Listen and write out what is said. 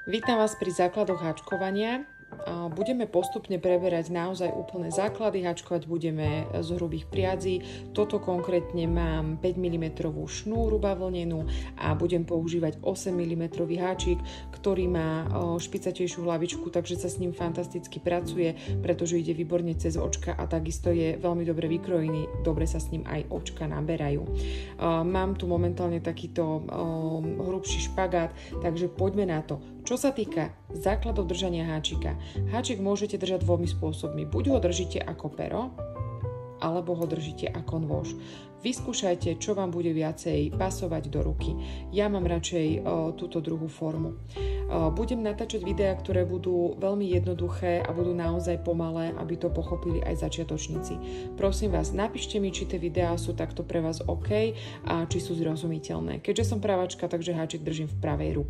Vítam vás pri základoch háčkovania. Budeme postupne preberať naozaj úplné základy. Háčkovať budeme z hrubých priadzí. Toto konkrétne mám 5 mm šnúru bavlnenú a budem používať 8 mm háčik, ktorý má špicatejšiu hlavičku, takže sa s ním fantasticky pracuje, pretože ide výborne cez očka a takisto je veľmi dobre vykrojený. Dobre sa s ním aj očka naberajú. Mám tu momentálne takýto hrubší špagát, takže poďme na to. Čo sa týka základov držania háčika, háčik môžete držať dvomi spôsobmi. Buď ho držíte ako pero, alebo ho držíte ako nôž. Vyskúšajte, čo vám bude viacej pasovať do ruky. Ja mám radšej túto druhú formu. Budem natáčať videá, ktoré budú veľmi jednoduché a budú naozaj pomalé, aby to pochopili aj začiatočníci. Prosím vás, napíšte mi, či tie videá sú takto pre vás OK a či sú zrozumiteľné. Keďže som pravačka, takže háčik držím v pravej ruke.